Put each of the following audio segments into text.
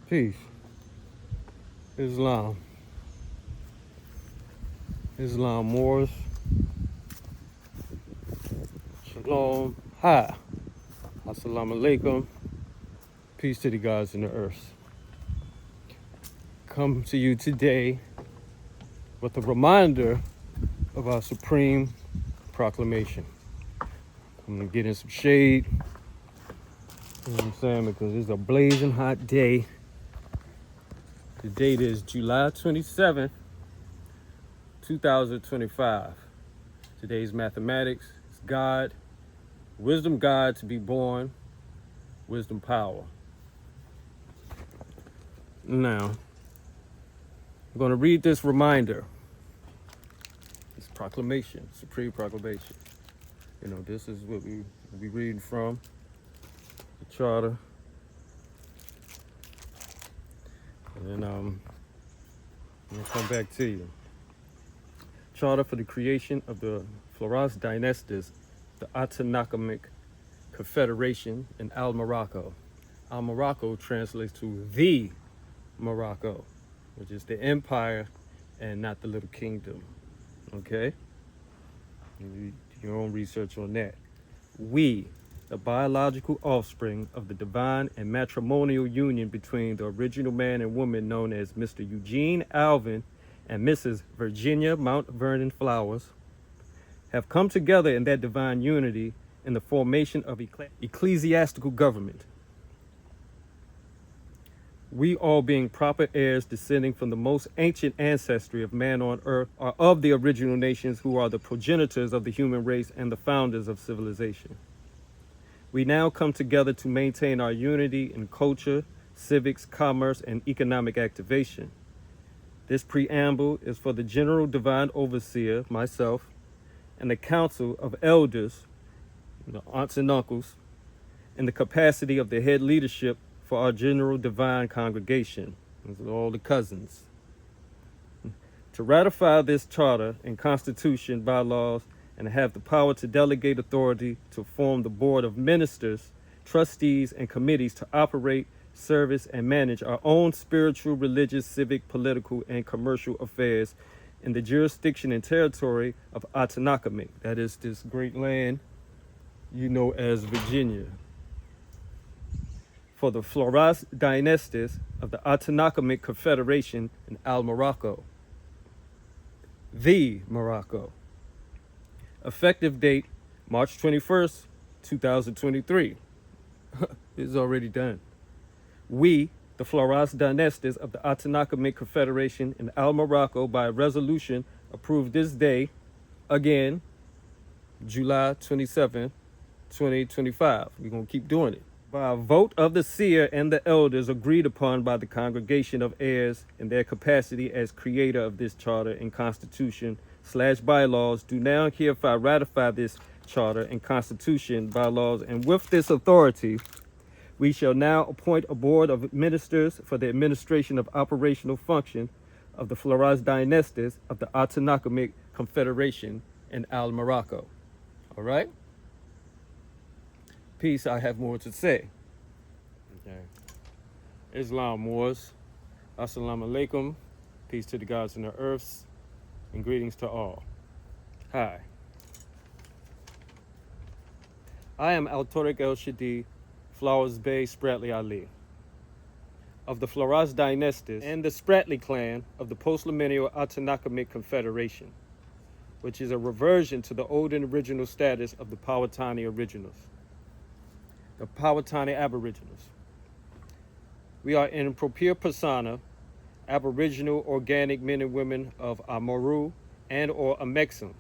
Peace. Islam. Islam Moors. Shalom. Hi. Assalamu alaikum. Peace to the gods in the earth. Come to you today with a reminder of our supreme proclamation. I'm gonna get in some shade. You know what I'm saying? Because it's a blazing hot day. The date is July 27th, 2025. Today's mathematics is God, wisdom God to be born, wisdom power. Now, I'm going to read this reminder, this proclamation, supreme proclamation. You know, this is what we'll be reading from the charter. And then I'm going to come back to you. Charter for the creation of the Flauras Dynastes, the Atanakamic Confederation in Al-Morocco. Al-Morocco translates to the Morocco, which is the empire and not the little kingdom. Okay? You do your own research on that. We, the biological offspring of the divine and matrimonial union between the original man and woman known as Mr. Eugene Alvin and Mrs. Virginia Mount Vernon Flowers, have come together in that divine unity in the formation of ecclesiastical government. We, all being proper heirs descending from the most ancient ancestry of man on earth, are of the original nations who are the progenitors of the human race and the founders of civilization. We now come together to maintain our unity in culture, civics, commerce, and economic activation. This preamble is for the general divine overseer, myself, and the council of elders, the aunts and uncles, in the capacity of the head leadership for our general divine congregation. These are all the cousins. To ratify this charter and constitution, bylaws, and have the power to delegate authority to form the board of ministers, trustees, and committees to operate, service, and manage our own spiritual, religious, civic, political, and commercial affairs in the jurisdiction and territory of Atanakamic, that is this great land you know as Virginia, for the Flauras Dynastes of the Atanakamic Confederation in Al-Morocco, the Morocco. Effective date, March 21st, 2023. It's already done. We, the Flauras Dynastes of the Atanakamic Confederation in Al-Morocco, by resolution, approve this day, again, July 27, 2025. We're going to keep doing it. By a vote of the seer and the elders agreed upon by the congregation of heirs in their capacity as creator of this charter and constitution / bylaws, do now hereby ratify this charter and constitution, bylaws, and with this authority, we shall now appoint a board of ministers for the administration of operational function of the Flauras Dynastes of the Atanakamic Confederation in Al-Morocco. All right? Peace, I have more to say. Okay. Islam Moors. Assalamu alaikum. Peace to the gods in the earths. And greetings to all. Hi. I am Al-Tariq El-Shadi, Flowers Bay Spratly Ali, of the Flauras Dynastes and the Spratly clan of the post-millennial Atanakamic Confederation, which is a reversion to the old and original status of the Powhatani originals, the Powhatani Aboriginals. We are in propria persona Aboriginal organic men and women of Amaru and or Amexem.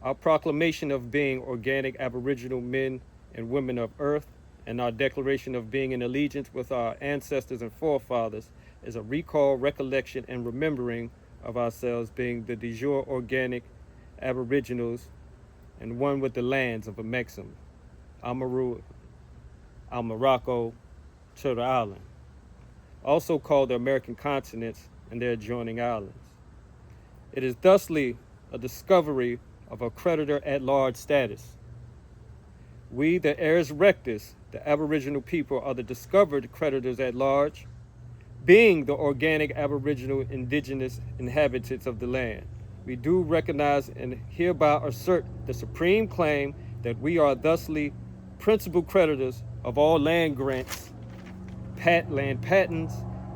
Our proclamation of being organic Aboriginal men and women of Earth and our declaration of being in allegiance with our ancestors and forefathers is a recall, recollection, and remembering of ourselves being the de jure organic Aboriginals and one with the lands of Amexem, Amaru, Al-Morocco, Turtle Island, also called the American continents and their adjoining islands. It is thusly a discovery of a creditor at large status. We, the heirs rectus, the Aboriginal people, are the discovered creditors at large, being the organic aboriginal indigenous inhabitants of the land. We do recognize and hereby assert the supreme claim that we are thusly principal creditors of all land grants, land patents,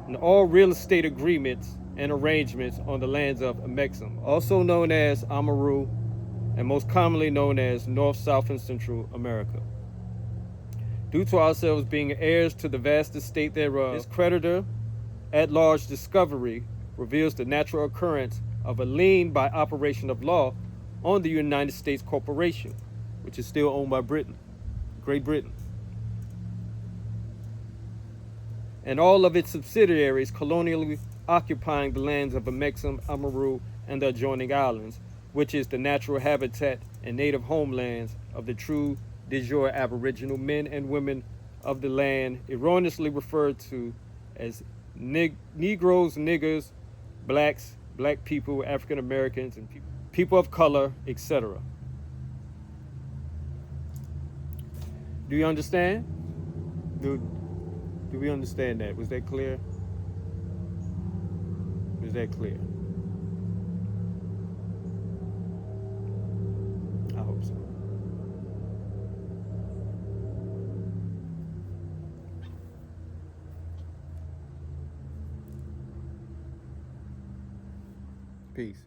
and all real estate agreements and arrangements on the lands of Amexem, also known as Amaru, and most commonly known as North, South, and Central America. Due to ourselves being heirs to the vast estate thereof, this creditor at large discovery reveals the natural occurrence of a lien by operation of law on the United States Corporation, which is still owned by Great Britain, and all of its subsidiaries colonially occupying the lands of Amexem, Amaru, and the adjoining islands, which is the natural habitat and native homelands of the true de jure aboriginal men and women of the land, erroneously referred to as Negroes, niggers, blacks, black people, African Americans, and people of color, etc. Do you understand? Do we understand that? Was that clear? Was that clear? I hope so. Peace.